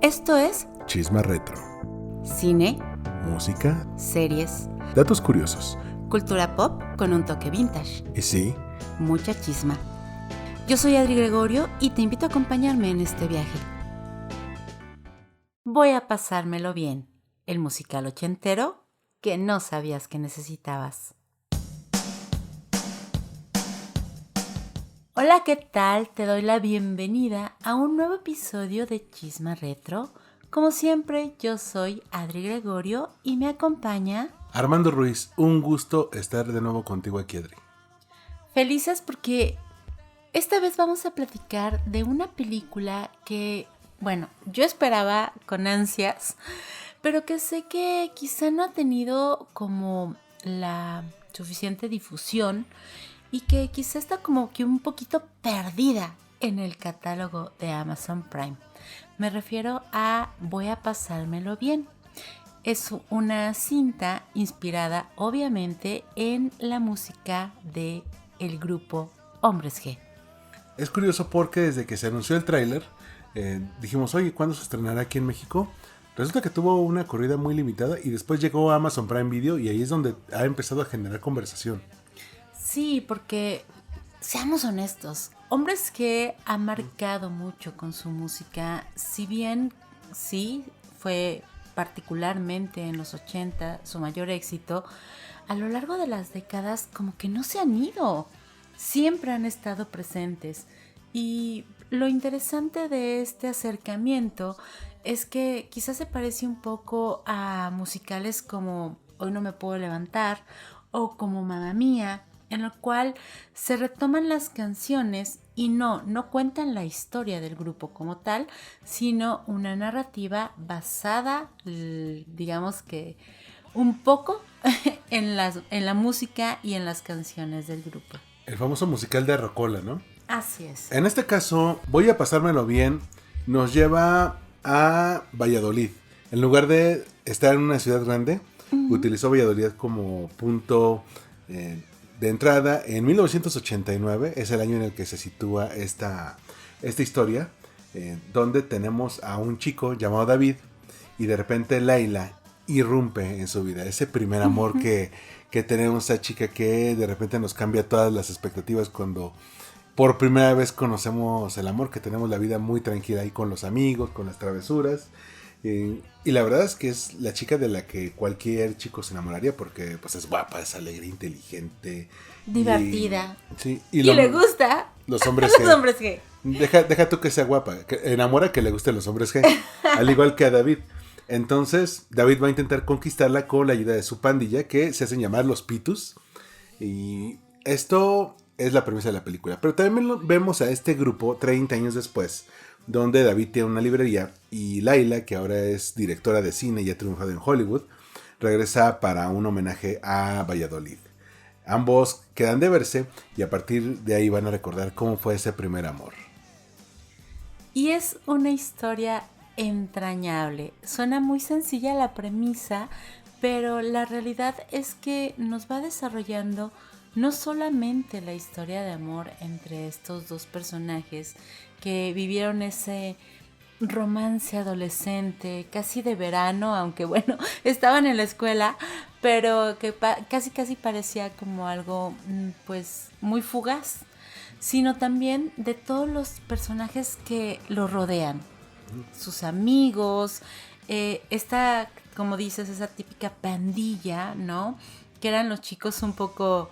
Esto es Chisma Retro. cine, Música, series, datos curiosos. cultura pop con un toque vintage, Y sí, mucha chisma. Yo soy Adri Gregorio y te invito a acompañarme en este viaje. Voy a pasármelo bien, el musical ochentero que no sabías que necesitabas. Hola, ¿qué tal? Te doy la bienvenida a un nuevo episodio de Chisma Retro. Como siempre, yo soy Adri Gregorio y me acompaña... Armando Ruiz, un gusto estar de nuevo contigo aquí, Adri. Felices porque esta vez vamos a platicar de una película que, bueno, yo esperaba con ansias, pero que sé que quizá no ha tenido como la suficiente difusión y que quizá está como que un poquito perdida en el catálogo de Amazon Prime. Me refiero a Voy a pasármelo bien. Es una cinta inspirada obviamente en la música de el grupo Hombres G. Es curioso porque desde que se anunció el tráiler, dijimos, oye, ¿cuándo se estrenará aquí en México? Resulta que tuvo una corrida muy limitada y después llegó a Amazon Prime Video y ahí es donde ha empezado a generar conversación. Sí, porque seamos honestos, Hombres G ha marcado mucho con su música, si bien sí fue particularmente en los 80 su mayor éxito, a lo largo de las décadas como que no se han ido, siempre han estado presentes. Y lo interesante de este acercamiento es que quizás se parece un poco a musicales como Hoy no me puedo levantar o como Mamma Mía, en lo cual se retoman las canciones y no cuentan la historia del grupo como tal, sino una narrativa basada, digamos que un poco en la música y en las canciones del grupo. El famoso musical de Rocola, ¿no? Así es. En este caso, Voy a pasármelo bien, nos lleva a Valladolid. En lugar de estar en una ciudad grande, utilizó Valladolid como punto de entrada. En 1989 es el año en el que se sitúa esta historia, donde tenemos a un chico llamado David y de repente Laila irrumpe en su vida. Ese primer amor que tenemos, esa chica que de repente nos cambia todas las expectativas cuando por primera vez conocemos el amor, que tenemos la vida muy tranquila ahí con los amigos, con las travesuras. Y la verdad es que es la chica de la que cualquier chico se enamoraría porque pues es guapa, es alegre, inteligente. Divertida. Y le gusta los hombres los G. hombres G. Deja tú que sea guapa, que enamora que le gusten los hombres G, al igual que a David. Entonces David va a intentar conquistarla con la ayuda de su pandilla que se hacen llamar los Pitus. Y esto es la premisa de la película. Pero también vemos a este grupo 30 años después, donde David tiene una librería y Laila, que ahora es directora de cine y ha triunfado en Hollywood, regresa para un homenaje a Valladolid. Ambos quedan de verse y a partir de ahí van a recordar cómo fue ese primer amor. Y es una historia entrañable. Suena muy sencilla la premisa, pero la realidad es que nos va desarrollando no solamente la historia de amor entre estos dos personajes que vivieron ese romance adolescente, casi de verano, aunque bueno, estaban en la escuela, pero que casi parecía como algo pues muy fugaz, sino también de todos los personajes que lo rodean, sus amigos, esta, como dices, esa típica pandilla, ¿no? Que eran los chicos un poco,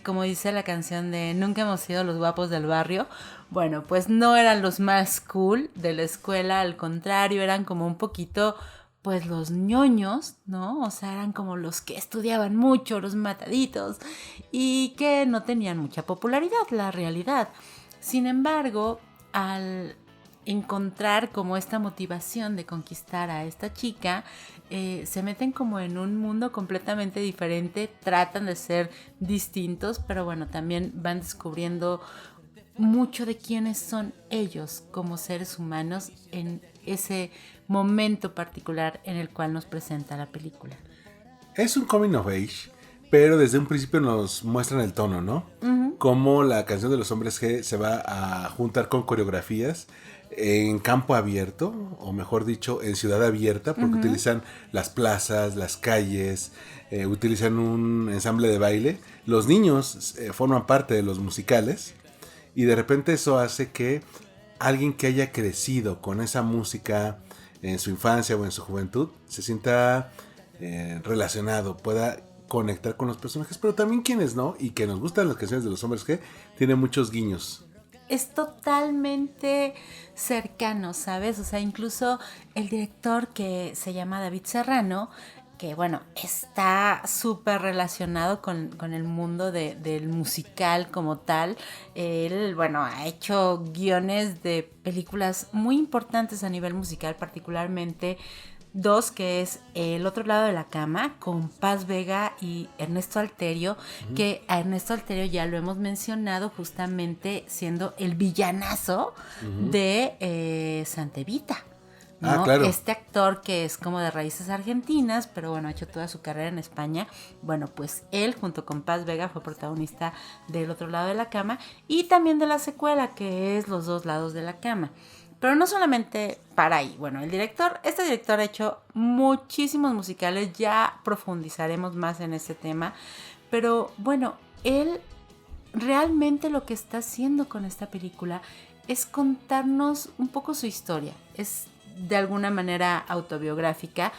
como dice la canción de Nunca hemos sido los guapos del barrio. Bueno, pues no eran los más cool de la escuela, al contrario, eran como un poquito, pues los ñoños, ¿no? O sea, eran como los que estudiaban mucho, los mataditos, y que no tenían mucha popularidad, la realidad. Sin embargo, al encontrar como esta motivación de conquistar a esta chica, se meten como en un mundo completamente diferente, tratan de ser distintos, pero bueno, también van descubriendo mucho de quiénes son ellos como seres humanos en ese momento particular en el cual nos presenta la película. Es un coming of age, pero desde un principio nos muestran el tono, ¿no? Cómo la canción de los hombres G se va a juntar con coreografías en campo abierto, o mejor dicho, en ciudad abierta, porque utilizan las plazas, las calles, utilizan un ensamble de baile. Los niños forman parte de los musicales y de repente eso hace que alguien que haya crecido con esa música en su infancia o en su juventud se sienta relacionado, pueda conectar con los personajes, pero también quienes no, y que nos gustan las canciones de los hombres G, tiene muchos guiños. Es totalmente cercano, ¿sabes? O sea, incluso el director, que se llama David Serrano, que bueno, está súper relacionado con el mundo del musical como tal. Él, bueno, ha hecho guiones de películas muy importantes a nivel musical, particularmente dos, que es El otro lado de la cama, con Paz Vega y Ernesto Alterio, que a Ernesto Alterio ya lo hemos mencionado justamente siendo el villanazo de Santa Evita, ¿no? Ah, claro. Este actor que es como de raíces argentinas, pero bueno, ha hecho toda su carrera en España. Bueno, pues él junto con Paz Vega fue protagonista del otro lado de la cama y también de la secuela, que es Los dos lados de la cama. Pero no solamente para ahí. Bueno, este director ha hecho muchísimos musicales, ya profundizaremos más en este tema. Pero bueno, él realmente lo que está haciendo con esta película es contarnos un poco su historia. Es de alguna manera autobiográfica.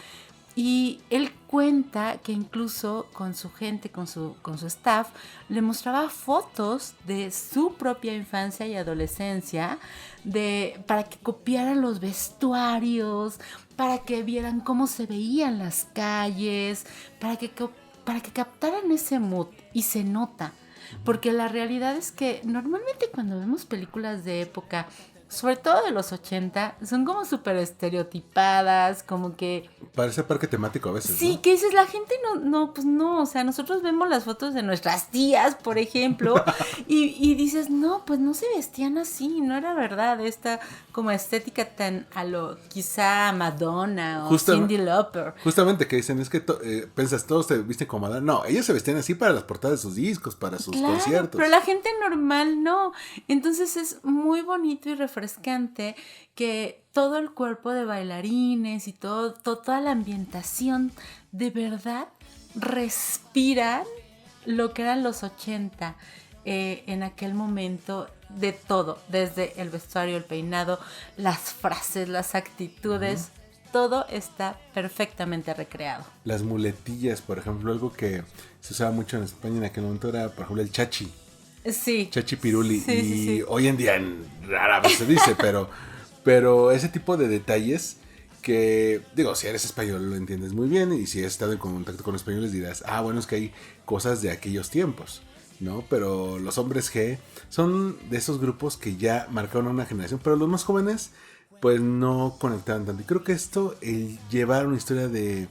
Y él cuenta que incluso con su gente, con su staff, le mostraba fotos de su propia infancia y adolescencia para que copiaran los vestuarios, para que vieran cómo se veían las calles, para que captaran ese mood. Y se nota, porque la realidad es que normalmente cuando vemos películas de época, sobre todo de los 80, son como súper estereotipadas, como que... Parece parque temático a veces, Sí, ¿no? que dices, la gente pues no, o sea, nosotros vemos las fotos de nuestras tías, por ejemplo, y dices, no, pues no se vestían así, no era verdad esta como estética tan a lo quizá Madonna o Cyndi Lauper. Justamente que dicen, es que piensas, todos se visten como Madonna. No, ellos se vestían así para las portadas de sus discos, para sus conciertos. Pero la gente normal no. Entonces es muy bonito y refrescante que todo el cuerpo de bailarines y toda la ambientación de verdad respiran lo que eran los 80 en aquel momento, de todo, desde el vestuario, el peinado, las frases, las actitudes. Todo está perfectamente recreado. Las muletillas, por ejemplo, algo que se usaba mucho en España en aquel momento era, por ejemplo, el chachi. Sí. Chachi piruli. Sí, y hoy en día rara vez se dice, pero ese tipo de detalles que, digo, si eres español lo entiendes muy bien, y si has estado en contacto con españoles dirás, bueno, es que hay cosas de aquellos tiempos, ¿no? Pero los hombres G son de esos grupos que ya marcaron una generación, pero los más jóvenes pues no conectaban tanto. Y creo que esto, el llevar una historia de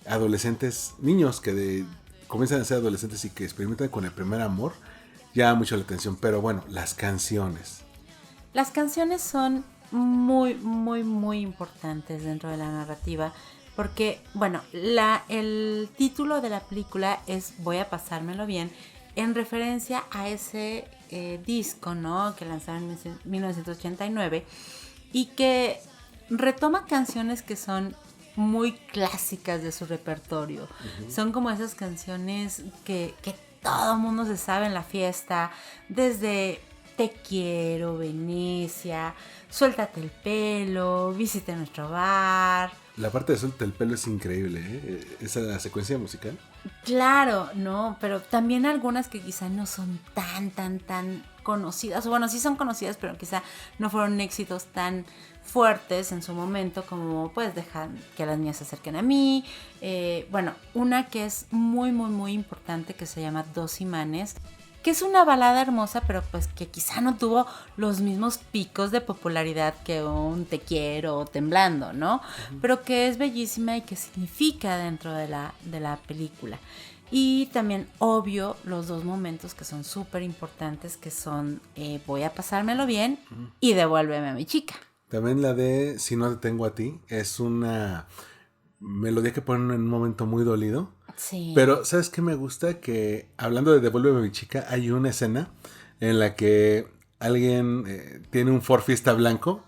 adolescentes, niños que comienzan a ser adolescentes y que experimentan con el primer amor, llama mucho la atención. Pero bueno, las canciones. Las canciones son muy, muy, muy importantes dentro de la narrativa. Porque, bueno, el título de la película es Voy a pasármelo bien, en referencia a ese disco, ¿no? Que lanzaron en 1989 y que retoma canciones que son muy clásicas de su repertorio. Son como esas canciones que todo el mundo se sabe en la fiesta, desde Te quiero, Venecia, Suéltate el pelo, Visita nuestro bar. La parte de Suelta el pelo es increíble, ¿eh? Esa secuencia musical. Claro, no, pero también algunas que quizá no son tan conocidas. Bueno, sí son conocidas, pero quizá no fueron éxitos tan fuertes en su momento, como pues Dejar que las niñas se acerquen a mí. Bueno, una que es muy, muy, muy importante, que se llama Dos imanes, que es una balada hermosa, pero pues que quizá no tuvo los mismos picos de popularidad que un Te quiero o Temblando, ¿no? Pero que es bellísima y que significa dentro de la película. Y también, obvio, los dos momentos que son súper importantes, que son Voy a pasármelo bien y Devuélveme a mi chica. También la de Si no te tengo a ti es una melodía que ponen en un momento muy dolido. Sí. Pero, ¿sabes qué me gusta? Que hablando de Devuélveme a mi chica, hay una escena en la que alguien tiene un Ford Fiesta blanco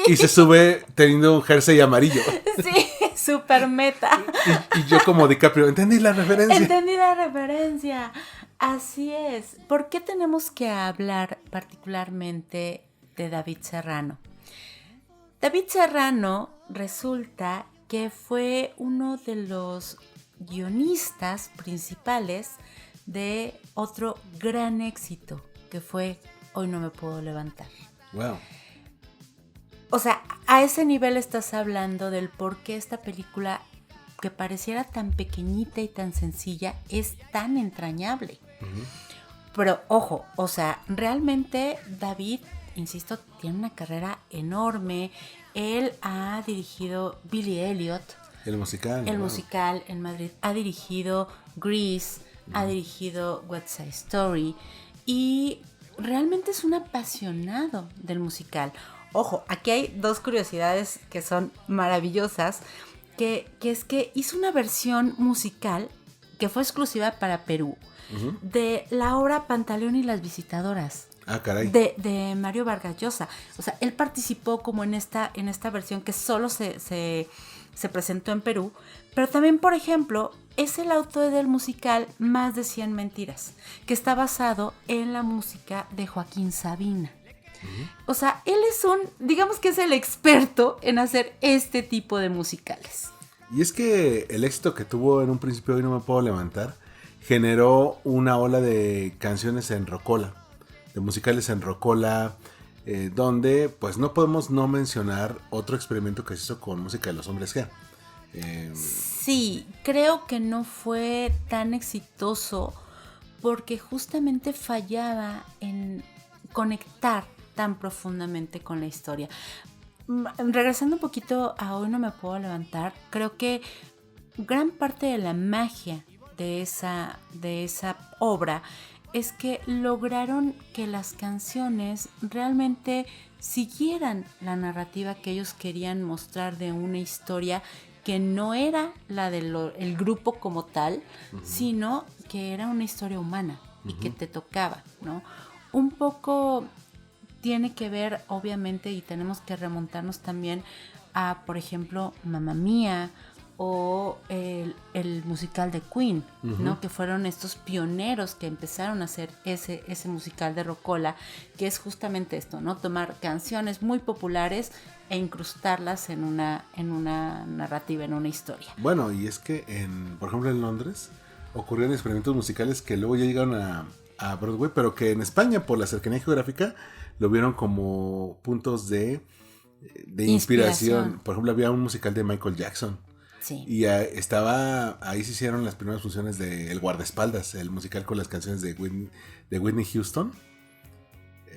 Y se sube teniendo un jersey amarillo. Sí, super meta. Y yo como DiCaprio, entendí la referencia. Entendí la referencia. Así es. ¿Por qué tenemos que hablar particularmente de David Serrano? David Serrano resulta que fue uno de los guionistas principales de otro gran éxito, que fue Hoy no me puedo levantar. Wow. O sea, a ese nivel estás hablando del por qué esta película, que pareciera tan pequeñita y tan sencilla, es tan entrañable. Uh-huh. Pero ojo, o sea, realmente David, insisto, tiene una carrera enorme. Él ha dirigido Billy Elliot. El musical. El musical en Madrid. Ha dirigido Grease, ha dirigido West Side Story. Y realmente es un apasionado del musical. Ojo, aquí hay dos curiosidades que son maravillosas, que es que hizo una versión musical que fue exclusiva para Perú, uh-huh, de la obra Pantaleón y las visitadoras. Ah, caray. De Mario Vargas Llosa. O sea, él participó como en esta versión que solo se presentó en Perú, pero también, por ejemplo, es el autor del musical Más de 100 mentiras, que está basado en la música de Joaquín Sabina. O sea, él digamos que es el experto en hacer este tipo de musicales. Y es que el éxito que tuvo en un principio Hoy no me puedo levantar generó una ola de canciones en rocola, de musicales en rocola, donde pues no podemos no mencionar otro experimento que se hizo con música de los Hombres G. Sí, creo que no fue tan exitoso porque justamente fallaba en conectar tan profundamente con la historia. Regresando un poquito a Hoy no me puedo levantar, creo que gran parte de la magia de esa obra es que lograron que las canciones realmente siguieran la narrativa que ellos querían mostrar de una historia que no era la del grupo como tal, uh-huh, sino que era una historia humana, uh-huh, y que te tocaba, ¿no? Un poco tiene que ver, obviamente, y tenemos que remontarnos también a, por ejemplo, Mamma Mía o el musical de Queen, uh-huh, ¿no? Que fueron estos pioneros que empezaron a hacer ese musical de rocola, que es justamente esto, ¿no? Tomar canciones muy populares e incrustarlas en una narrativa, en una historia. Bueno, y es que, por ejemplo, en Londres ocurrieron experimentos musicales que luego ya llegaron a Broadway, pero que en España, por la cercanía geográfica, lo vieron como puntos de inspiración. Por ejemplo, había un musical de Michael Jackson. Sí. Y ahí se hicieron las primeras funciones de El Guardaespaldas, el musical con las canciones de Whitney Houston.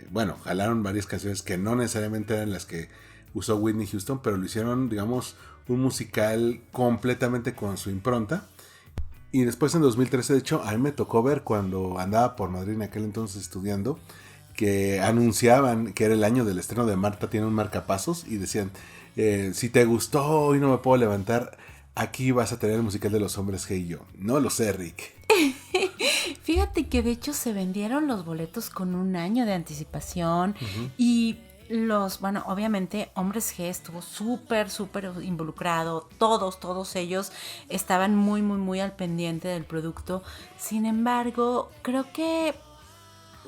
Bueno, jalaron varias canciones que no necesariamente eran las que usó Whitney Houston, pero lo hicieron, digamos, un musical completamente con su impronta. Y después en 2013, de hecho, a mí me tocó ver cuando andaba por Madrid en aquel entonces estudiando, que anunciaban que era el año del estreno de Marta tiene un marcapasos y decían, si te gustó Hoy no me puedo levantar, aquí vas a tener el musical de los Hombres G y yo. No lo sé, Rick. Fíjate que de hecho se vendieron los boletos con un año de anticipación, uh-huh, y obviamente Hombres G estuvo súper involucrado, todos ellos estaban muy, muy, muy al pendiente del producto. Sin embargo, creo que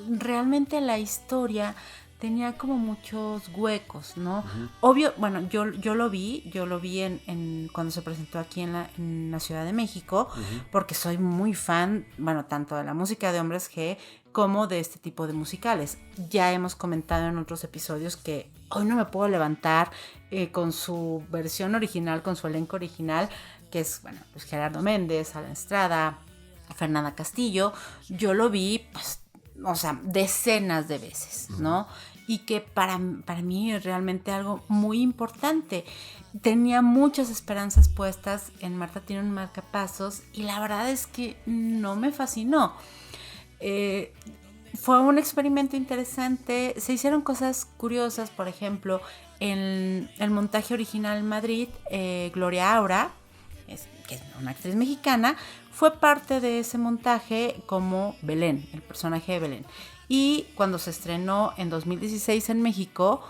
realmente la historia tenía como muchos huecos, ¿no? Uh-huh. Obvio, bueno, yo lo vi en cuando se presentó aquí en la Ciudad de México, uh-huh, porque soy muy fan, bueno, tanto de la música de Hombres G como de este tipo de musicales. Ya hemos comentado en otros episodios que Hoy no me puedo levantar, con su versión original, con su elenco original, que es, bueno, pues Gerardo Méndez, Alan Estrada, Fernanda Castillo. Yo lo vi, pues, o sea, decenas de veces, ¿no? Y que para mí es realmente algo muy importante. Tenía muchas esperanzas puestas en Marta tiene un marcapasos y la verdad es que no me fascinó. Fue un experimento interesante, se hicieron cosas curiosas, por ejemplo, en el montaje original en Madrid, Gloria Aura, que es una actriz mexicana, fue parte de ese montaje como Belén, el personaje de Belén. Y cuando se estrenó en 2016 en México,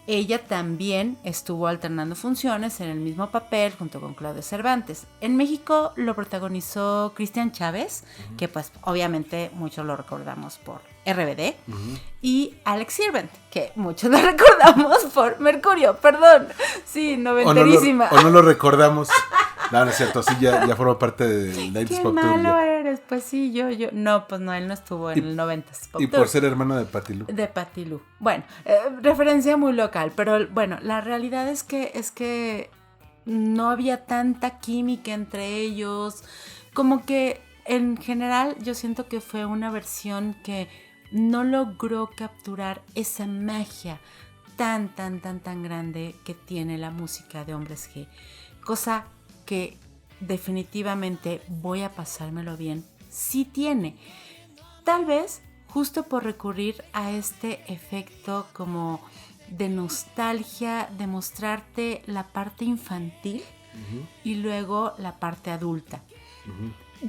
Ella también estuvo alternando funciones en el mismo papel junto con Claudio Cervantes. En México lo protagonizó Cristian Chávez, que pues obviamente muchos lo recordamos por RBD, y Alex Sirvent, que muchos lo recordamos por Mercurio, perdón, sí, noventerísima. O no lo recordamos. No, no es cierto, sí, ya formó parte del 90s Qué Pop Tour. malo eres, pues sí, yo. No, pues no, él no estuvo en el 90s Pop Y Tour. por ser hermano de Patti Lu. De Patti Lu. Bueno, referencia muy local, pero bueno, la realidad es que no había tanta química entre ellos. Como que en general yo siento que fue una versión que no logró capturar esa magia tan grande que tiene la música de Hombres G. Cosa que definitivamente voy a pasármelo bien, sí tiene. Tal vez justo por recurrir a este efecto como de nostalgia, de mostrarte la parte infantil y luego la parte adulta.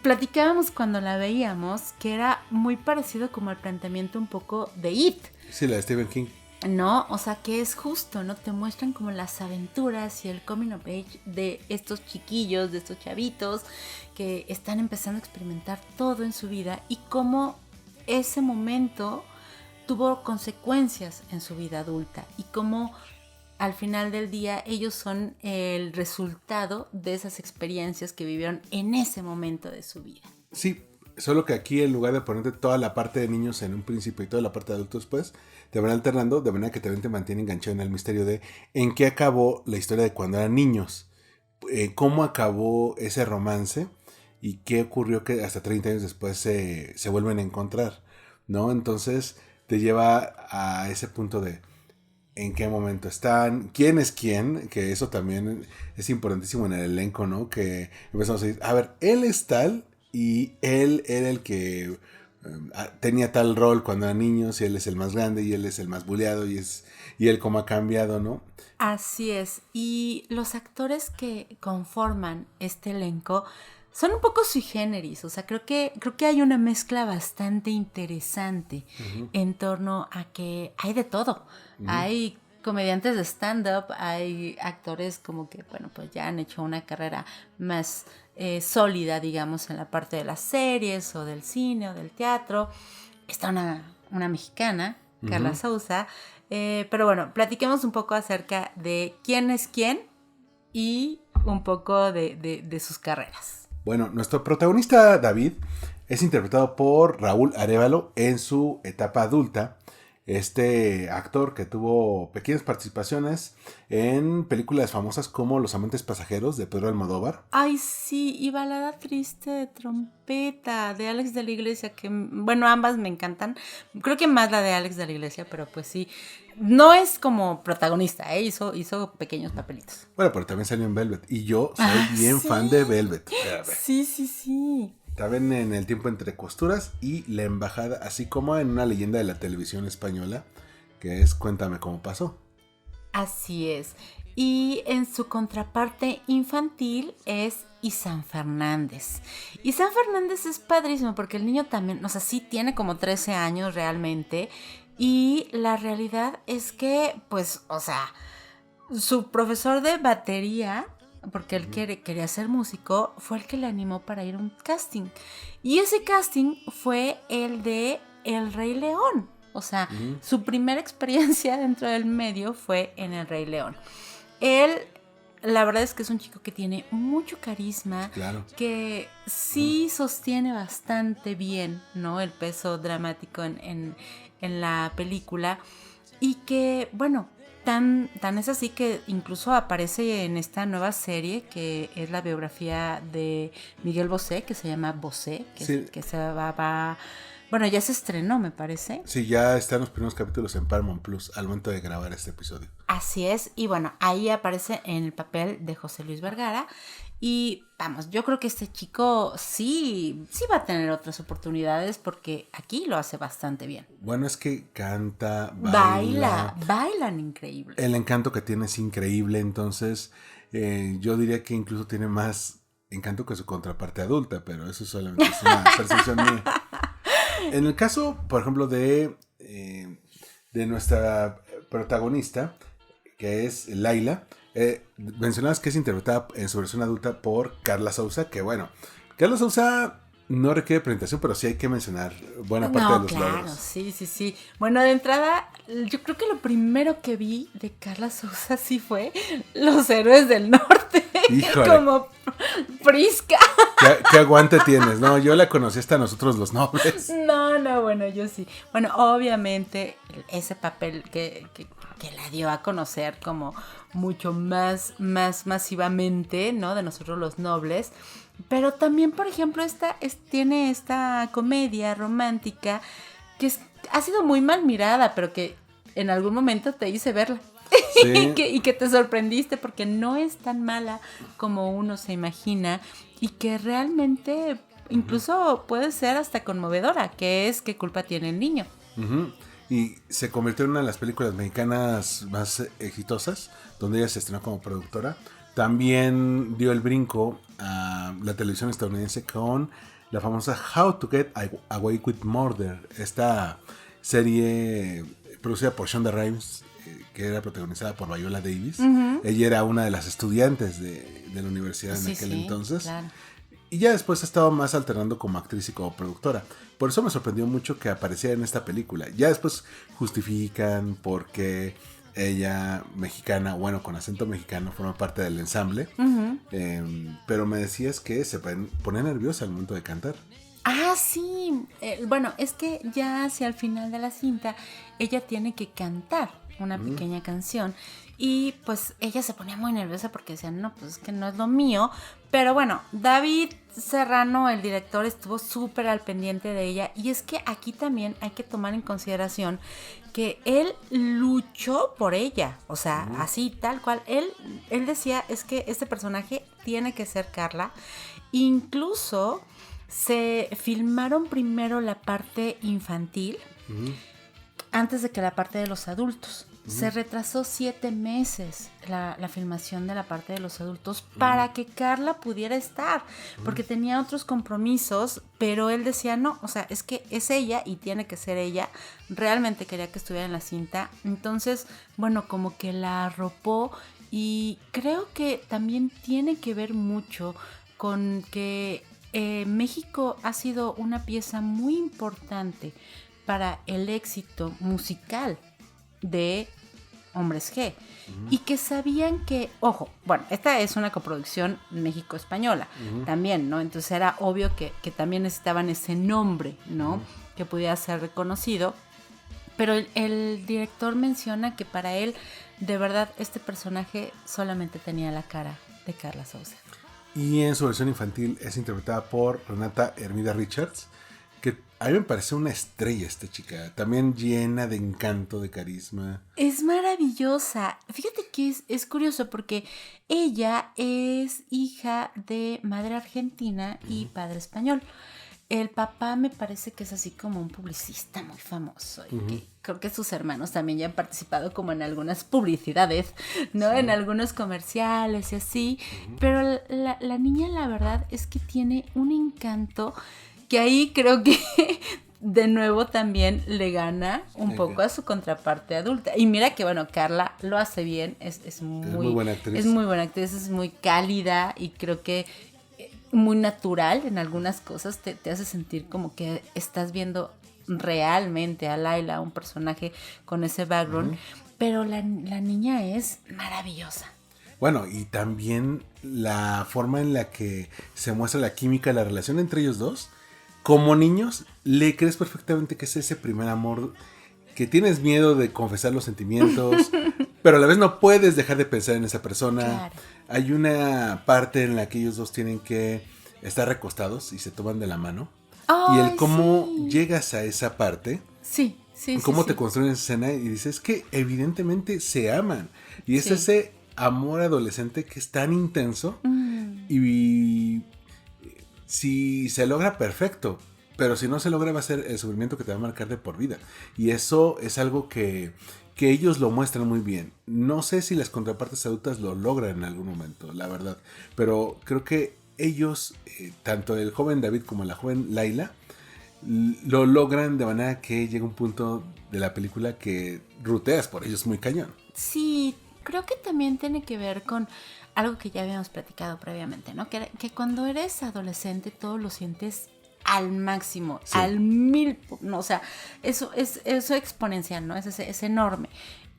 Platicábamos cuando la veíamos que era muy parecido como al planteamiento un poco de It. Sí, la de Stephen King. No, o sea que es justo, ¿no? Te muestran como las aventuras y el coming of age de estos chiquillos, de estos chavitos que están empezando a experimentar todo en su vida y cómo ese momento tuvo consecuencias en su vida adulta y cómo al final del día ellos son el resultado de esas experiencias que vivieron en ese momento de su vida. Sí, solo que aquí en lugar de ponerte toda la parte de niños en un principio y toda la parte de adultos después, te van alternando de manera que también te mantiene enganchado en el misterio de en qué acabó la historia de cuando eran niños, cómo acabó ese romance y qué ocurrió que hasta 30 años después se vuelven a encontrar, ¿no? Entonces te lleva a ese punto de en qué momento están, quién es quién, que eso también es importantísimo en el elenco, ¿no? Que empezamos a decir, a ver, él es tal y él era el que tenía tal rol cuando eran niños y él es el más grande y él es el más buleado y él cómo ha cambiado, ¿no? Así es, y los actores que conforman este elenco son un poco sui generis, o sea, creo que hay una mezcla bastante interesante en torno a que hay de todo. Hay comediantes de stand-up, hay actores como que, bueno, pues ya han hecho una carrera más sólida, digamos, en la parte de las series o del cine o del teatro. Está una mexicana, Carla Souza, pero bueno, platiquemos un poco acerca de quién es quién y un poco de sus carreras. Bueno, nuestro protagonista David es interpretado por Raúl Arévalo en su etapa adulta. Este actor que tuvo pequeñas participaciones en películas famosas como Los amantes pasajeros de Pedro Almodóvar. Ay, sí, y Balada triste de trompeta de Alex de la Iglesia, que bueno, ambas me encantan. Creo que más la de Alex de la Iglesia, pero pues sí, no es como protagonista, hizo pequeños papelitos. Bueno, pero también salió en Velvet y yo soy bien fan de Velvet. Sí. También en El tiempo entre costuras y La embajada, así como en una leyenda de la televisión española, que es Cuéntame cómo pasó. Así es. Y en su contraparte infantil es Izan Fernández. Izan Fernández es padrísimo porque el niño también, o sea, sí tiene como 13 años realmente. Y la realidad es que, pues, o sea, su profesor de batería, porque él quería ser músico, fue el que le animó para ir a un casting. Y ese casting fue el de El Rey León. O sea, su primera experiencia dentro del medio fue en El Rey León. Él, la verdad es que es un chico que tiene mucho carisma, claro, que sí sostiene bastante bien, ¿no? El peso dramático en la película. Y que, bueno, tan es así que incluso aparece en esta nueva serie que es la biografía de Miguel Bosé, que se llama Bosé, que se va... Bueno, ya se estrenó, me parece. Sí, ya están los primeros capítulos en Paramount Plus al momento de grabar este episodio. Así es, y bueno, ahí aparece en el papel de José Luis Vergara. Y vamos, yo creo que este chico sí va a tener otras oportunidades porque aquí lo hace bastante bien. Bueno, es que canta, bailan increíble. El encanto que tiene es increíble, entonces yo diría que incluso tiene más encanto que su contraparte adulta, pero eso solamente es una percepción mía. En el caso, por ejemplo, de nuestra protagonista, que es Laila. Mencionabas que es interpretada en su versión adulta por Carla Souza, que bueno, Carla Souza no requiere presentación, pero sí hay que mencionar buena parte de los logros. Sí. Bueno, de entrada, yo creo que lo primero que vi de Carla Souza sí fue Los Héroes del Norte. Híjole. Como Prisca. ¿Qué aguante tienes? No, yo la conocí hasta Nosotros los Nobles. No, bueno, yo sí. Bueno, obviamente ese papel que la dio a conocer como mucho más masivamente, ¿no? De Nosotros los Nobles. Pero también, por ejemplo, tiene esta comedia romántica que ha sido muy mal mirada, pero que en algún momento te hice verla. Sí. y que te sorprendiste porque no es tan mala como uno se imagina y que realmente incluso puede ser hasta conmovedora, que es ¿Qué culpa tiene el niño? Uh-huh. Y se convirtió en una de las películas mexicanas más exitosas, donde ella se estrenó como productora. También dio el brinco a la televisión estadounidense con la famosa How to Get Away with Murder, esta serie producida por Shonda Rhimes, que era protagonizada por Viola Davis. Uh-huh. Ella era una de las estudiantes de la universidad en aquel entonces. Claro. Y ya después ha estado más alternando como actriz y como productora. Por eso me sorprendió mucho que apareciera en esta película. Ya después justifican por qué ella, mexicana, bueno, con acento mexicano, forma parte del ensamble. Uh-huh. Pero me decías que se pone nerviosa al momento de cantar. Ah, sí. Bueno, es que ya hacia el final de la cinta, ella tiene que cantar una pequeña canción. Y pues ella se ponía muy nerviosa porque decía, no, pues es que no es lo mío. Pero bueno, David Serrano, el director, estuvo súper al pendiente de ella. Y es que aquí también hay que tomar en consideración que él luchó por ella. O sea, así, tal cual. Él decía, es que este personaje tiene que ser Carla. Incluso se filmaron primero la parte infantil antes de que la parte de los adultos. Se retrasó 7 meses la filmación de la parte de los adultos para que Carla pudiera estar, porque tenía otros compromisos, pero él decía no, o sea, es que es ella y tiene que ser ella. Realmente quería que estuviera en la cinta. Entonces, bueno, como que la arropó y creo que también tiene que ver mucho con que México ha sido una pieza muy importante para el éxito musical de Hombres G. Y que sabían que, ojo, bueno, esta es una coproducción México-española también, ¿no? Entonces era obvio que también necesitaban ese nombre, ¿no? Que pudiera ser reconocido. Pero el director menciona que para él, de verdad, este personaje solamente tenía la cara de Carla Souza. Y en su versión infantil es interpretada por Renata Hermida Richards, que a mí me parece una estrella esta chica, también llena de encanto, de carisma. Es maravillosa. Fíjate que es curioso porque ella es hija de madre argentina y padre español. El papá me parece que es así como un publicista muy famoso y que creo que sus hermanos también ya han participado como en algunas publicidades, ¿no? Sí. En algunos comerciales y así. Pero la niña, la verdad, es que tiene un encanto que ahí creo que de nuevo también le gana un poco a su contraparte adulta. Y mira que, bueno, Carla lo hace bien, es muy buena actriz. Es muy buena actriz, es muy cálida y creo que muy natural en algunas cosas, te hace sentir como que estás viendo realmente a Laila, un personaje con ese background, pero la niña es maravillosa. Bueno, y también la forma en la que se muestra la química, la relación entre ellos dos. Como niños, le crees perfectamente que es ese primer amor, que tienes miedo de confesar los sentimientos, pero a la vez no puedes dejar de pensar en esa persona. Claro. Hay una parte en la que ellos dos tienen que estar recostados y se toman de la mano. Ay, y el cómo llegas a esa parte, sí, cómo te construyen esa escena y dices que evidentemente se aman. Y es ese amor adolescente que es tan intenso y si se logra, perfecto. Pero si no se logra, va a ser el sufrimiento que te va a marcar de por vida. Y eso es algo que ellos lo muestran muy bien. No sé si las contrapartes adultas lo logran en algún momento, la verdad. Pero creo que ellos, tanto el joven David como la joven Laila, lo logran de manera que llega un punto de la película que ruteas por ellos muy cañón. Sí, creo que también tiene que ver con algo que ya habíamos platicado previamente, ¿no? Que cuando eres adolescente todo lo sientes al máximo, sí, al 1000, no, o sea, eso es exponencial, ¿no? Es enorme.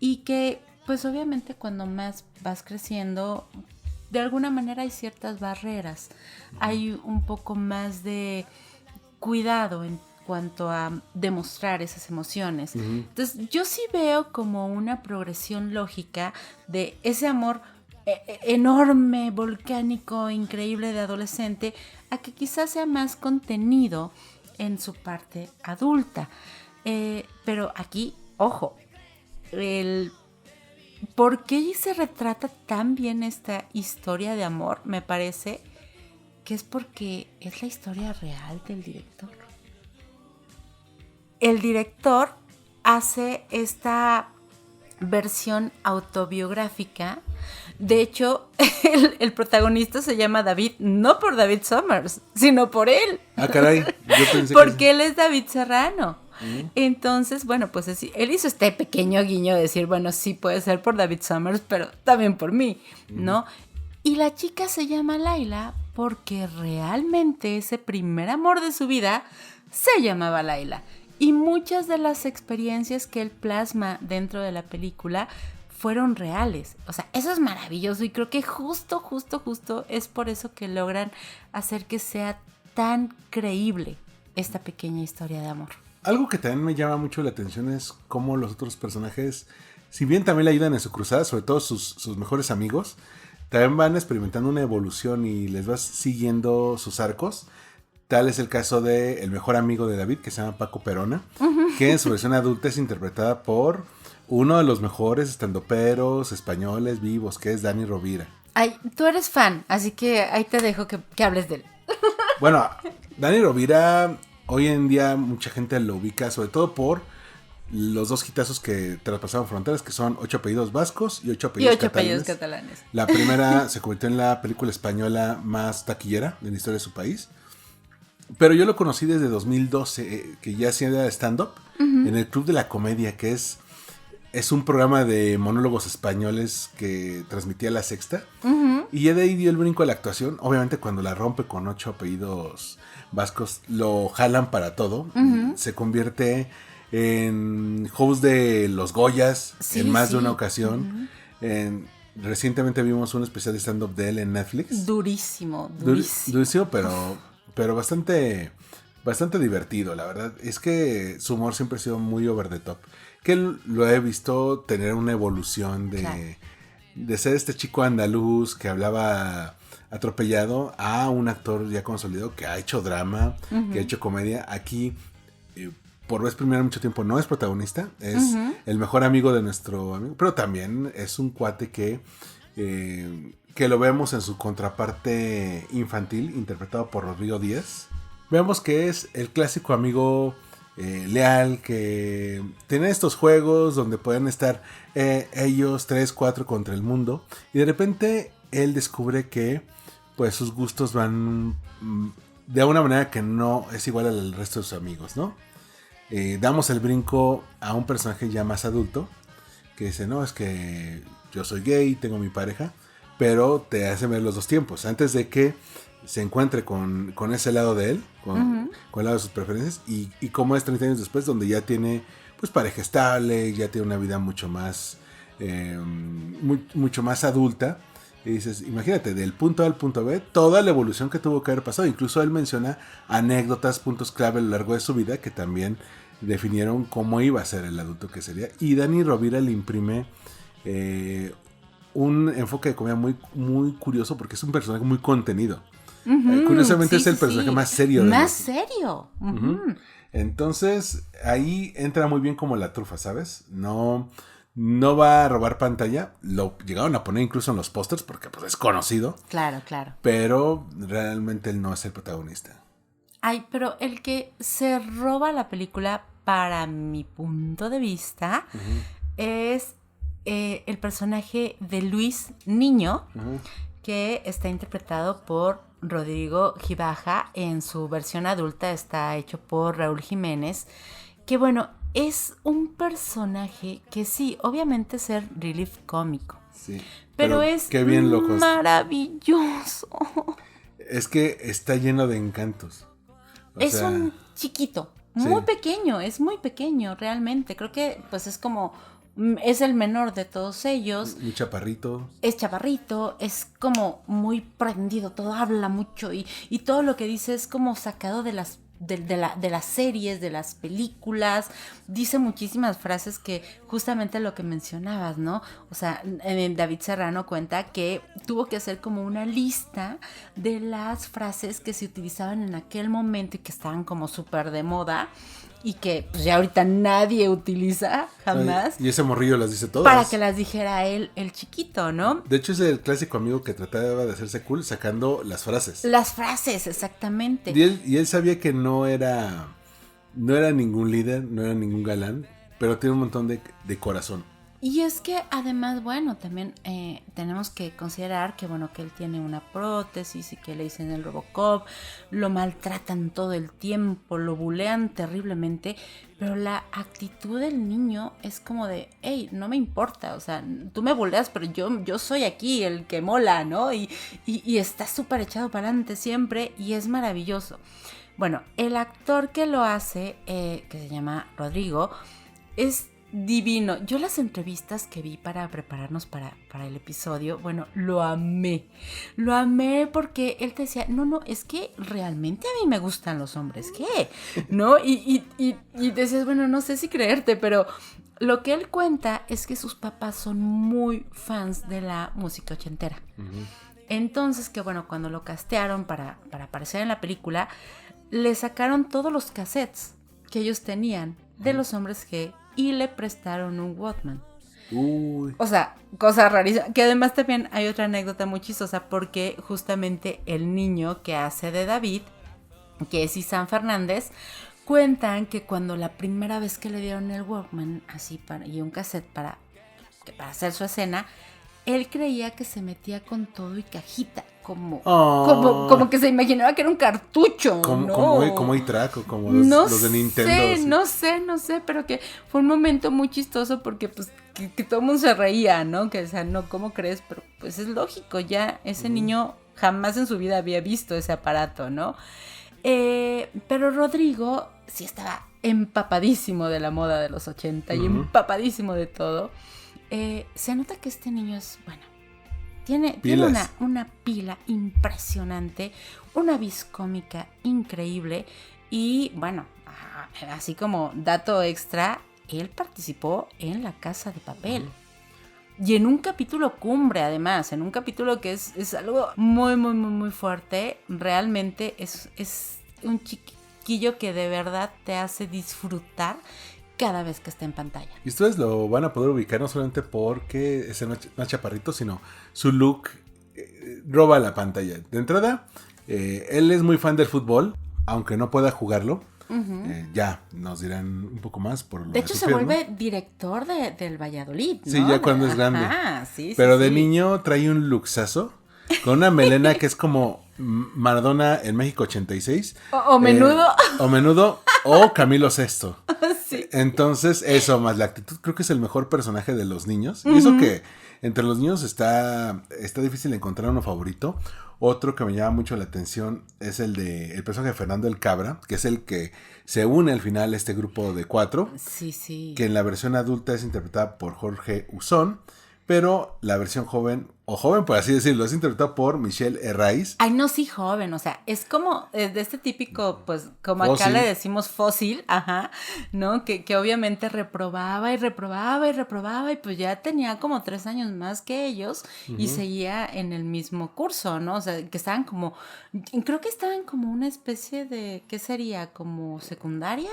Y que, pues obviamente cuando más vas creciendo, de alguna manera hay ciertas barreras, hay un poco más de cuidado en cuanto a demostrar esas emociones. Entonces, yo sí veo como una progresión lógica de ese amor enorme, volcánico, increíble de adolescente, a que quizás sea más contenido en su parte adulta. Pero aquí, ojo, ¿por qué se retrata tan bien esta historia de amor? Me parece que es porque es la historia real del director. El director hace esta versión autobiográfica. De hecho, el protagonista se llama David, no por David Summers, sino por él. Ah, caray, yo pensé porque él es David Serrano. Entonces, bueno, pues él hizo este pequeño guiño de decir, bueno, sí puede ser por David Summers, pero también por mí, ¿no? Y la chica se llama Laila porque realmente ese primer amor de su vida se llamaba Laila. Y muchas de las experiencias que él plasma dentro de la película fueron reales. O sea, eso es maravilloso y creo que justo es por eso que logran hacer que sea tan creíble esta pequeña historia de amor. Algo que también me llama mucho la atención es cómo los otros personajes, si bien también le ayudan en su cruzada, sobre todo sus mejores amigos, también van experimentando una evolución y les vas siguiendo sus arcos. Tal es el caso del mejor amigo de David, que se llama Paco Perona, que en su versión adulta es interpretada por uno de los mejores estandoperos españoles vivos, que es Dani Rovira. Ay, tú eres fan, así que ahí te dejo que hables de él. Bueno, Dani Rovira, hoy en día mucha gente lo ubica, sobre todo por los dos hitazos que traspasaron fronteras, que son 8 apellidos vascos y 8 apellidos catalanes. La primera se convirtió en la película española más taquillera de la historia de su país. Pero yo lo conocí desde 2012, que ya hacía stand-up en el Club de la Comedia, que es un programa de monólogos españoles que transmitía La Sexta. Y ya de ahí dio el brinco a la actuación. Obviamente cuando la rompe con 8 apellidos vascos, lo jalan para todo. Se convierte en host de los Goyas en más de una ocasión. Recientemente vimos un especial de stand-up de él en Netflix. Durísimo, pero bastante divertido, la verdad. Es que su humor siempre ha sido muy over the top. Que lo he visto tener una evolución de ser este chico andaluz que hablaba atropellado a un actor ya consolidado que ha hecho drama, que ha hecho comedia. Aquí, por vez primera en mucho tiempo, no es protagonista. Es el mejor amigo de nuestro amigo, pero también es un cuate que lo vemos en su contraparte infantil, interpretado por Rodrigo Díaz. Vemos que es el clásico amigo leal, que tiene estos juegos donde pueden estar ellos 3, 4 contra el mundo. Y de repente él descubre que pues sus gustos van de una manera que no es igual al resto de sus amigos, ¿no? Damos el brinco a un personaje ya más adulto, que dice, no, es que yo soy gay, tengo mi pareja, pero te hace ver los dos tiempos, antes de que se encuentre con ese lado de él, con el lado de sus preferencias, y cómo es 30 años después, donde ya tiene pues pareja estable, ya tiene una vida mucho más adulta. Y dices, imagínate, del punto A al punto B, toda la evolución que tuvo que haber pasado. Incluso él menciona anécdotas, puntos clave a lo largo de su vida que también definieron cómo iba a ser el adulto que sería. Y Dani Rovira le imprime un enfoque de comedia muy, muy curioso, porque es un personaje muy contenido. Curiosamente es el personaje más serio. Más serio. Entonces ahí entra muy bien como la trufa, ¿sabes? No va a robar pantalla. Lo llegaron a poner incluso en los pósters porque pues es conocido. Claro. Pero realmente él no es el protagonista. Ay, pero el que se roba la película, para mi punto de vista, es el personaje de Luis Niño, que está interpretado por Rodrigo Gibaja. En su versión adulta está hecho por Raúl Jiménez, que bueno, es un personaje que sí, obviamente es el relief cómico, Sí. Pero es qué bien lo maravilloso. Es que está lleno de encantos. Es un chiquito, muy sí. pequeño, es muy pequeño realmente. Creo que pues es como, es el menor de todos ellos. Muy chaparrito. Es chaparrito, es como muy prendido, todo habla mucho y todo lo que dice es como sacado de las series, de las películas. Dice muchísimas frases que justamente lo que mencionabas, ¿no? O sea, David Serrano cuenta que tuvo que hacer como una lista de las frases que se utilizaban en aquel momento y que estaban como súper de moda y que pues ya ahorita nadie utiliza jamás. Y ese morrillo las dice todas. Para que las dijera él, el chiquito, ¿no? De hecho es el clásico amigo que trataba de hacerse cool sacando las frases. Las frases, exactamente. Y él sabía que no era ningún líder, no era ningún galán, pero tiene un montón de corazón. Y es que además, bueno, también tenemos que considerar que, bueno, que él tiene una prótesis y que le dicen el Robocop, lo maltratan todo el tiempo, lo bulean terriblemente, pero la actitud del niño es como de, hey, no me importa, o sea, tú me buleas, pero yo soy aquí el que mola, ¿no? Y está súper echado para adelante siempre y es maravilloso. Bueno, el actor que lo hace, que se llama Rodrigo, es divino. Yo las entrevistas que vi para prepararnos para el episodio, bueno, lo amé. Lo amé porque él te decía, no, es que realmente a mí me gustan los hombres, ¿qué? ¿No? Y decías, bueno, no sé si creerte, pero lo que él cuenta es que sus papás son muy fans de la música ochentera. Uh-huh. Entonces, que bueno, cuando lo castearon para aparecer en la película, le sacaron todos los cassettes que ellos tenían de los hombres G y le prestaron un Walkman. Uy. O sea, cosa rarísima. Que además también hay otra anécdota muy chistosa porque justamente el niño que hace de David, que es Isán Fernández, cuentan que cuando la primera vez que le dieron el Walkman así y un cassette para hacer su escena, él creía que se metía con todo y cajita, como que se imaginaba que era un cartucho, como iTrack o como los de Nintendo. No sé, pero que fue un momento muy chistoso porque pues que todo el mundo se reía, ¿no? Que o sea, no, ¿cómo crees? Pero pues es lógico, ya ese niño jamás en su vida había visto ese aparato, ¿no? Pero Rodrigo sí estaba empapadísimo de la moda de los 80 y empapadísimo de todo. Se nota que este niño es, bueno, tiene una pila impresionante, una vis cómica increíble y, bueno, así como dato extra, él participó en La Casa de Papel. Y en un capítulo cumbre, además, en un capítulo que es algo muy, muy, muy, muy fuerte, realmente es un chiquillo que de verdad te hace disfrutar cada vez que está en pantalla. Y ustedes lo van a poder ubicar no solamente porque es más chaparrito, sino su look roba la pantalla. De entrada, él es muy fan del fútbol, aunque no pueda jugarlo. Uh-huh. Ya nos dirán un poco más por lo de hecho se vuelve director del Valladolid, ¿no? Sí, ya cuando es grande. Sí, pero de niño trae un luxazo con una melena que es como Maradona en México 86 o Menudo o Camilo Sesto. Sí. Entonces eso más la actitud, creo que es el mejor personaje de los niños. Uh-huh. Y eso que entre los niños está difícil encontrar uno favorito. Otro que me llama mucho la atención es el personaje de Fernando el Cabra, que es el que se une al final a este grupo de 4. Sí. Que en la versión adulta es interpretada por Jorge Uzón, pero la versión joven, o joven por así decirlo, es interpretada por Michelle Herraiz. Ay, no, sí, joven, o sea, es como de este típico, pues, como fósil. Acá le decimos fósil, ajá, ¿no? Que obviamente reprobaba y pues ya tenía como 3 años más que ellos uh-huh. y seguía en el mismo curso, ¿no? O sea, que estaban creo que estaban como una especie de, ¿qué sería? ¿Como secundaria?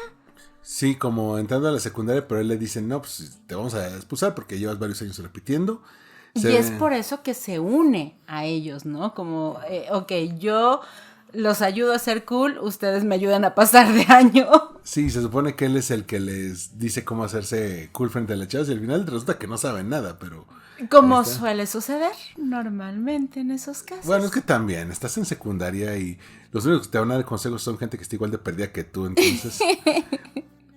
Sí, como entrando a la secundaria, pero él le dice, no, pues te vamos a expulsar porque llevas varios años repitiendo. Y es por eso que se une a ellos, ¿no? Como, ok, yo los ayudo a ser cool, ustedes me ayudan a pasar de año. Sí, se supone que él es el que les dice cómo hacerse cool frente a las chavas y al final resulta que no saben nada, pero... Como suele suceder normalmente en esos casos. Bueno, es que también estás en secundaria y los únicos que te van a dar consejos son gente que está igual de perdida que tú, entonces...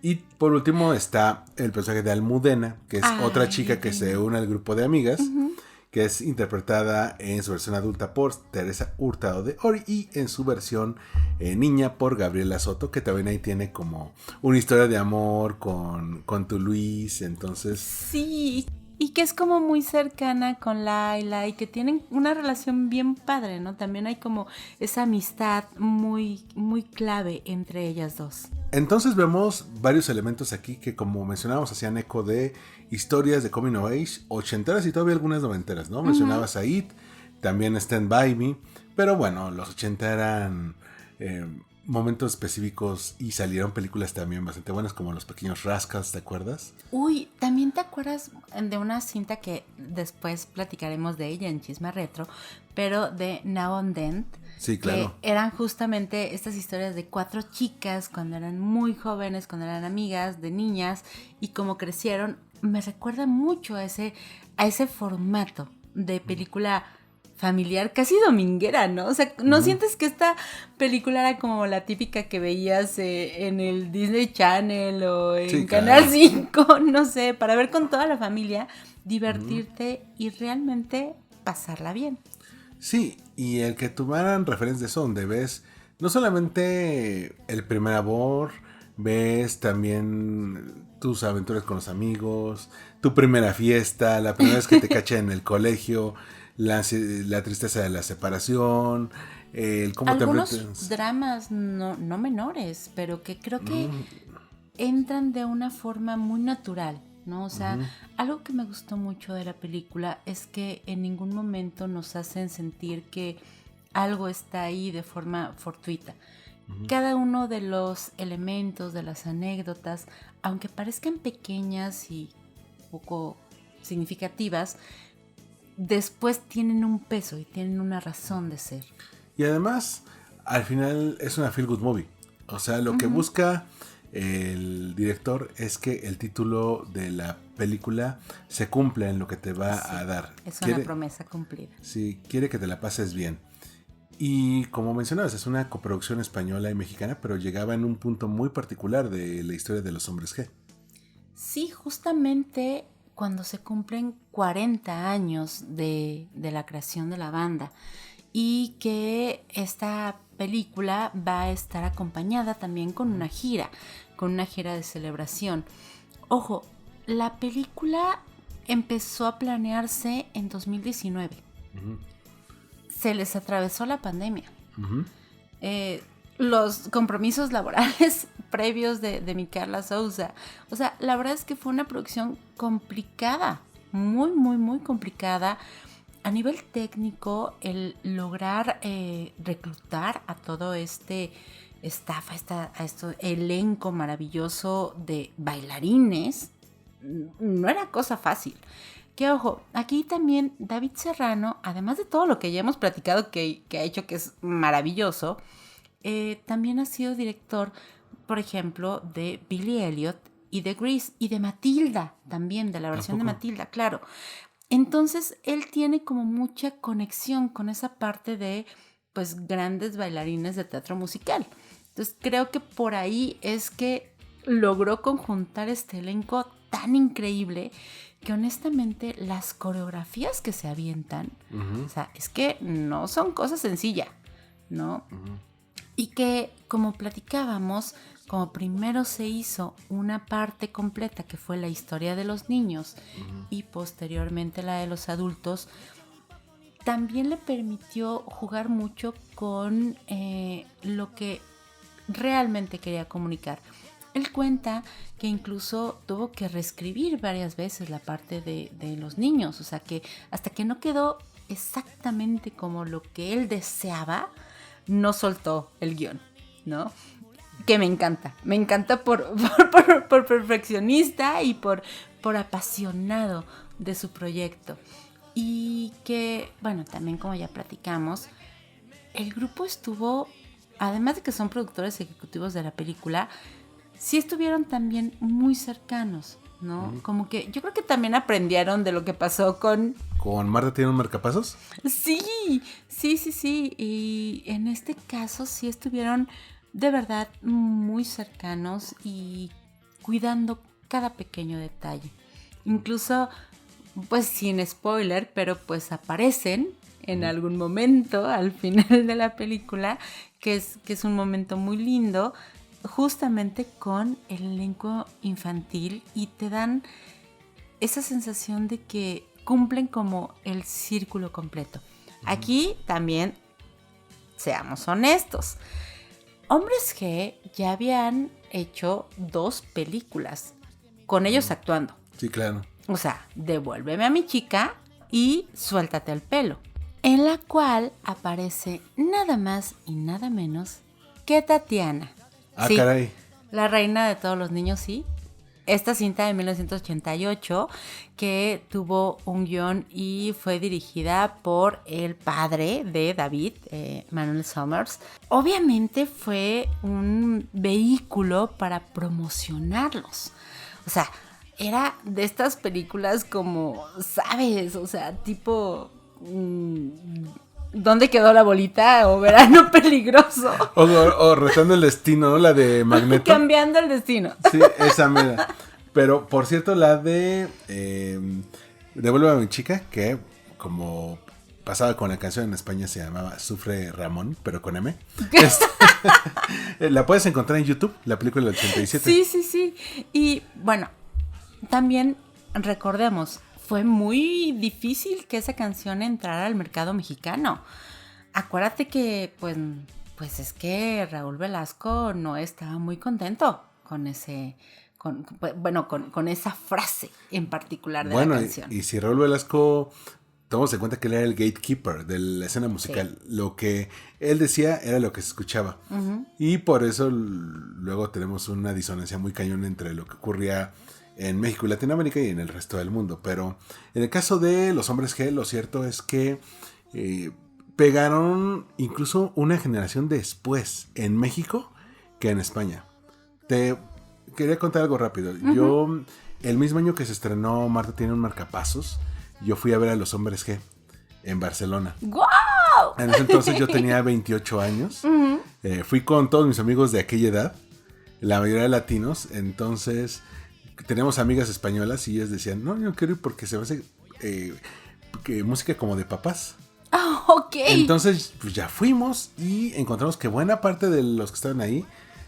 Y por último está el personaje de Almudena, que es otra chica que se une al grupo de amigas. Uh-huh. que es interpretada en su versión adulta por Teresa Hurtado de Ori y en su versión niña por Gabriela Soto, que también ahí tiene como una historia de amor con tu Luis, entonces... Sí, y que es como muy cercana con Laila y que tienen una relación bien padre, ¿no? También hay como esa amistad muy, muy clave entre ellas dos. Entonces vemos varios elementos aquí que, como mencionábamos, hacían eco de historias de Coming of Age, ochenteras y todavía algunas noventeras, ¿no? Mencionabas a It, también Stand By Me, pero bueno, los 80 eran momentos específicos y salieron películas también bastante buenas como Los Pequeños Rascals, ¿te acuerdas? Uy, ¿también te acuerdas de una cinta que después platicaremos de ella en Chisme Retro, pero de Now and Then? Sí, claro. Que eran justamente estas historias de 4 chicas cuando eran muy jóvenes, cuando eran amigas de niñas y cómo crecieron. Me recuerda mucho a ese formato de película familiar, casi dominguera, ¿no? O sea, ¿no sientes que esta película era como la típica que veías en el Disney Channel o en Sí, Canal claro. 5, no sé, para ver con toda la familia, divertirte y realmente pasarla bien? Sí, y el que tomaran referencias de eso, donde ves no solamente el primer amor, ves también tus aventuras con los amigos, tu primera fiesta, la primera vez que te cacha en el colegio, la tristeza de la separación, el cómo te Algunos enfrentas. dramas no menores, pero que creo que entran de una forma muy natural, ¿no? O sea, algo que me gustó mucho de la película es que en ningún momento nos hacen sentir que algo está ahí de forma fortuita. Cada uno de los elementos, de las anécdotas, aunque parezcan pequeñas y poco significativas, después tienen un peso y tienen una razón de ser. Y además, al final es una feel good movie. O sea, lo que busca el director es que el título de la película se cumpla en lo que te va a dar. Es una promesa cumplida. Sí, quiere que te la pases bien. Y como mencionabas, es una coproducción española y mexicana, pero llegaba en un punto muy particular de la historia de los Hombres G. Sí, justamente cuando se cumplen 40 años de la creación de la banda y que esta película va a estar acompañada también con una gira de celebración. Ojo, la película empezó a planearse en 2019. Se les atravesó la pandemia. Los compromisos laborales previos de Micaela Sousa. O sea, la verdad es que fue una producción complicada, muy, muy, muy complicada. A nivel técnico, el lograr reclutar a todo este staff, a este elenco maravilloso de bailarines, no era cosa fácil. Que ojo, aquí también David Serrano, además de todo lo que ya hemos platicado que ha hecho, que es maravilloso, también ha sido director, por ejemplo, de Billy Elliot y de Grease y de Matilda también, de la versión de Matilda, claro. Entonces, él tiene como mucha conexión con esa parte de, pues, grandes bailarines de teatro musical. Entonces, creo que por ahí es que logró conjuntar este elenco tan increíble que honestamente las coreografías que se avientan, o sea, es que no son cosas sencillas, ¿no? Y que, como platicábamos, como primero se hizo una parte completa que fue la historia de los niños y posteriormente la de los adultos, también le permitió jugar mucho con lo que realmente quería comunicar. Él cuenta que incluso tuvo que reescribir varias veces la parte de los niños, o sea que hasta que no quedó exactamente como lo que él deseaba, no soltó el guión, ¿no? Que me encanta por perfeccionista y por apasionado de su proyecto. Y que, bueno, también como ya platicamos, el grupo estuvo, además de que son productores ejecutivos de la película, sí estuvieron también muy cercanos, ¿no? Como que yo creo que también aprendieron de lo que pasó con... ¿Con Marta tiene un marcapasos? Sí. Y en este caso sí estuvieron de verdad muy cercanos y cuidando cada pequeño detalle. Incluso pues sin spoiler, pero pues aparecen en algún momento al final de la película, que es un momento muy lindo, justamente con el elenco infantil, y te dan esa sensación de que cumplen como el círculo completo. Aquí también, seamos honestos, Hombres G ya habían hecho 2 películas con ellos actuando. Sí, claro. O sea, Devuélveme a mi chica y Suéltate el pelo, en la cual aparece nada más y nada menos que Tatiana. Ah, Sí, caray. la reina de todos los niños, sí. Esta cinta de 1988 que tuvo un guión y fue dirigida por el padre de David, Manuel Summers. Obviamente fue un vehículo para promocionarlos. O sea, era de estas películas como, ¿sabes? O sea, tipo... ¿Dónde quedó la bolita? O Verano Peligroso. O Retando el Destino, ¿no? La de Magneto. Cambiando el destino. Sí, esa mera. Pero, por cierto, la de Devuélveme a mi chica, que como pasaba con la canción en España se llamaba Sufre Ramón, pero con M. La puedes encontrar en YouTube, la película del 87. Sí. Y bueno, también recordemos, fue muy difícil que esa canción entrara al mercado mexicano. Acuérdate que, pues es que Raúl Velasco no estaba muy contento con ese... Con esa frase en particular de la canción. Y si Raúl Velasco, tomamos en cuenta que él era el gatekeeper de la escena musical. Sí. Lo que él decía era lo que se escuchaba. Uh-huh. Y por eso luego tenemos una disonancia muy cañón entre lo que ocurría en México y Latinoamérica y en el resto del mundo. Pero en el caso de Los Hombres G, lo cierto es que pegaron incluso una generación después en México que en España. Te quería contar algo rápido. Uh-huh. Yo, el mismo año que se estrenó Marta tiene un marcapasos, yo fui a ver a Los Hombres G en Barcelona. ¡Wow! En ese entonces yo tenía 28 años. Uh-huh. Fui con todos mis amigos de aquella edad, la mayoría latinos. Entonces teníamos amigas españolas y ellas decían, no, yo no quiero ir porque se me hace que música como de papás. Oh, ok. Entonces pues ya fuimos y encontramos que buena parte de los que estaban ahí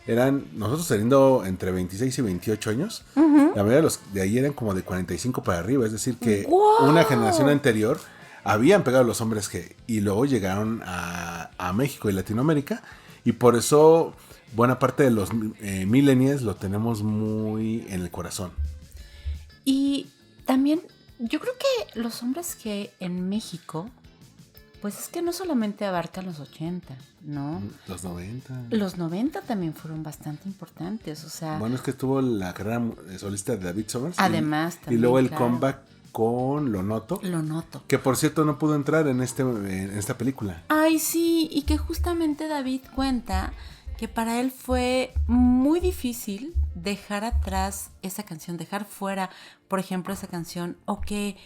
eran nosotros teniendo entre 26 y 28 años. Uh-huh. La mayoría de los de ahí eran como de 45 para arriba. Es decir que wow, una generación anterior habían pegado Los Hombres G y luego llegaron a México y Latinoamérica. Y por eso buena parte de los millennials lo tenemos muy en el corazón. Y también yo creo que Los Hombres G en México... Pues es que no solamente abarcan los 80, ¿no? Los 90. Los 90 también fueron bastante importantes, o sea... Bueno, es que estuvo la carrera solista de David Summers. Además, también, y luego el comeback con Lo Noto. Lo Noto. Que por cierto no pudo entrar en esta película. Ay, sí, y que justamente David cuenta que para él fue muy difícil dejar atrás esa canción, dejar fuera, por ejemplo, esa canción, o que...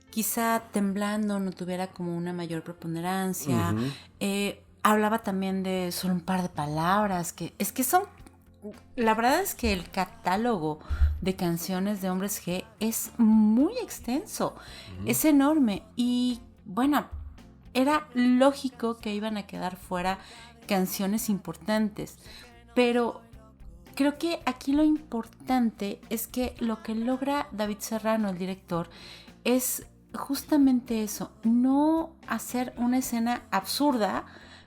quizá Temblando no tuviera como una mayor preponderancia. Uh-huh. Hablaba también de solo un par de palabras, que son... La verdad es que el catálogo de canciones de Hombres G es muy extenso, uh-huh, es enorme. Y bueno, era lógico que iban a quedar fuera canciones importantes. Pero creo que aquí lo importante es que lo que logra David Serrano, el director, es... justamente eso, no hacer una escena absurda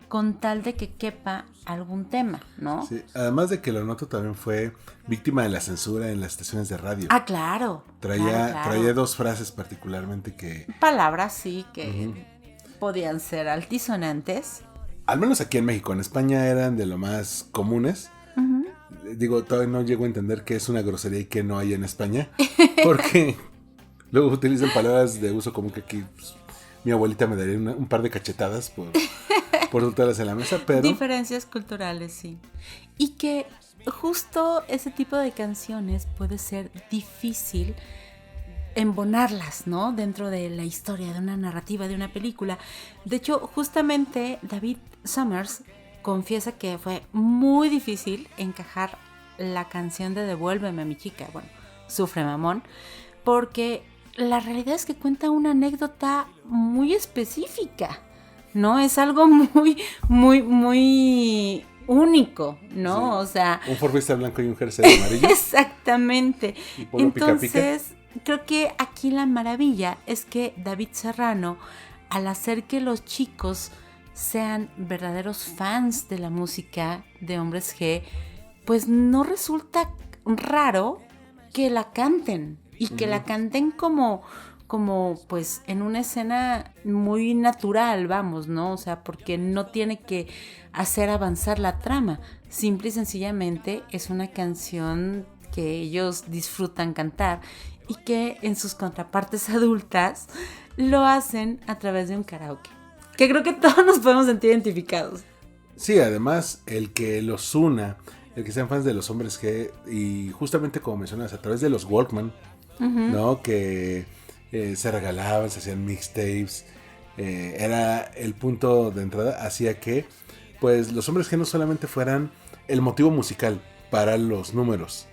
con tal de que quepa algún tema, ¿no? Sí, además de que Lo Noto también fue víctima de la censura en las estaciones de radio. Ah, claro. Traía 2 frases particularmente que... Palabras, sí, que uh-huh, podían ser altisonantes. Al menos aquí en México, en España eran de lo más comunes. Uh-huh. Digo, todavía no llego a entender qué es una grosería y qué no hay en España, porque... Luego utilizan palabras de uso común que aquí pues, mi abuelita me daría un par de cachetadas por soltarlas en la mesa, pero... Diferencias culturales, sí. Y que justo ese tipo de canciones puede ser difícil embonarlas, ¿no? Dentro de la historia, de una narrativa, de una película. De hecho, justamente David Summers confiesa que fue muy difícil encajar la canción de Devuélveme a mi chica, bueno, Sufre Mamón, porque... la realidad es que cuenta una anécdota muy específica, ¿no? Es algo muy, muy, muy único, ¿no? Sí. O sea... Un fordista blanco y un jersey amarillo. Exactamente. Y polo Entonces, pica. Creo que aquí la maravilla es que David Serrano, al hacer que los chicos sean verdaderos fans de la música de Hombres G, pues no resulta raro que la canten y que la canten como pues en una escena muy natural, vamos, ¿no? O sea, porque no tiene que hacer avanzar la trama, simple y sencillamente es una canción que ellos disfrutan cantar y que en sus contrapartes adultas lo hacen a través de un karaoke, que creo que todos nos podemos sentir identificados. Sí, además el que los una, el que sean fans de los Hombres G, y justamente como mencionas, a través de los Walkman, ¿no? Que se regalaban, se hacían mixtapes, era el punto de entrada, hacía que pues los Hombres G no solamente fueran el motivo musical para los números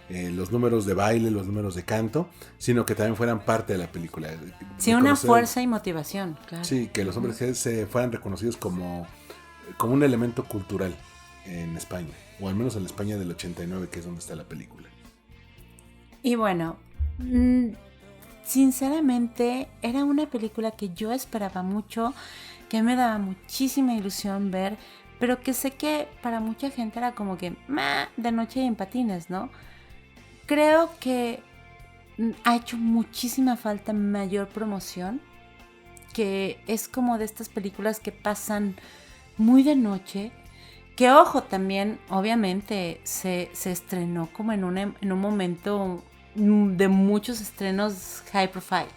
de baile, los números de canto, sino que también fueran parte de la película. Sí, una fuerza y motivación, claro. Sí, que los Hombres G se fueran reconocidos como un elemento cultural en España, o al menos en la España del 89, que es donde está la película. Y bueno, sinceramente era una película que yo esperaba mucho, que me daba muchísima ilusión ver, pero que sé que para mucha gente era como que de noche y en patines, ¿no? Creo que ha hecho muchísima falta mayor promoción, que es como de estas películas que pasan muy de noche, que ojo, también obviamente se estrenó como en un momento de muchos estrenos high profile,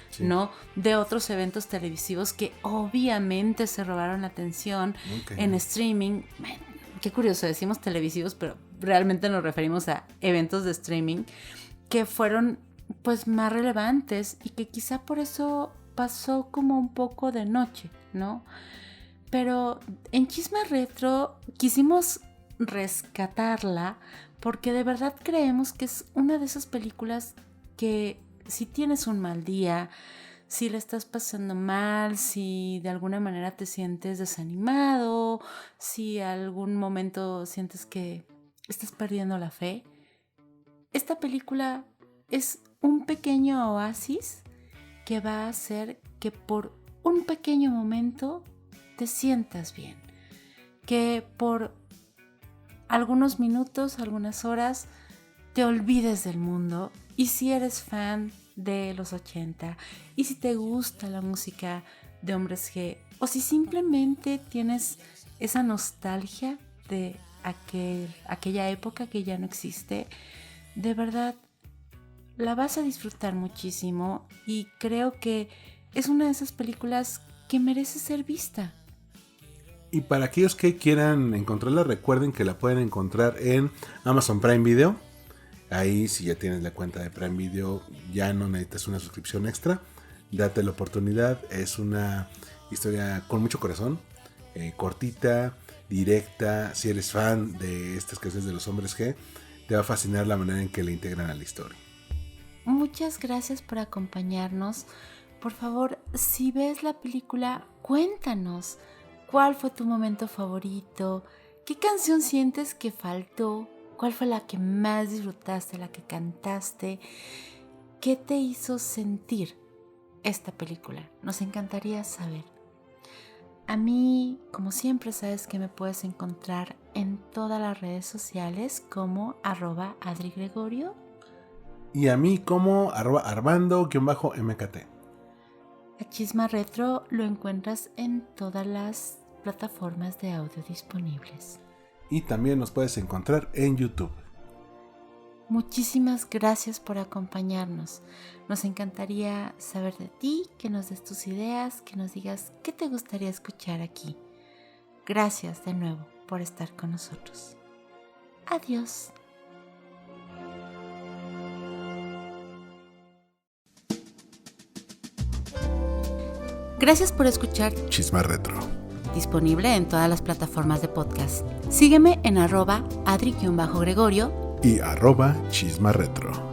sí, ¿no? De otros eventos televisivos que obviamente se robaron la atención en streaming. Qué curioso, decimos televisivos, pero realmente nos referimos a eventos de streaming que fueron pues más relevantes y que quizá por eso pasó como un poco de noche, ¿no? Pero en Chisma Retro quisimos rescatarla porque de verdad creemos que es una de esas películas que si tienes un mal día, si le estás pasando mal, si de alguna manera te sientes desanimado, si algún momento sientes que estás perdiendo la fe, esta película es un pequeño oasis que va a hacer que por un pequeño momento te sientas bien, que por algunos minutos, algunas horas, te olvides del mundo. Y si eres fan de los 80, y si te gusta la música de Hombres G, o si simplemente tienes esa nostalgia de aquella época que ya no existe, de verdad la vas a disfrutar muchísimo y creo que es una de esas películas que merece ser vista. Y para aquellos que quieran encontrarla, recuerden que la pueden encontrar en Amazon Prime Video. Ahí, si ya tienes la cuenta de Prime Video, ya no necesitas una suscripción extra. Date la oportunidad. Es una historia con mucho corazón, cortita, directa. Si eres fan de estas canciones de los Hombres G, te va a fascinar la manera en que la integran a la historia. Muchas gracias por acompañarnos. Por favor, si ves la película, cuéntanos. ¿Cuál fue tu momento favorito? ¿Qué canción sientes que faltó? ¿Cuál fue la que más disfrutaste, la que cantaste? ¿Qué te hizo sentir esta película? Nos encantaría saber. A mí, como siempre, sabes que me puedes encontrar en todas las redes sociales como @AdriGregorio. Y a mí como @Armando_MKT. A Chisma Retro lo encuentras en todas las plataformas de audio disponibles. Y también nos puedes encontrar en YouTube. Muchísimas gracias por acompañarnos. Nos encantaría saber de ti, que nos des tus ideas, que nos digas qué te gustaría escuchar aquí. Gracias de nuevo por estar con nosotros. Adiós. Gracias por escuchar Chisma Retro. Disponible en todas las plataformas de podcast. Sígueme en @Adri_Gregorio y @Chisma Retro.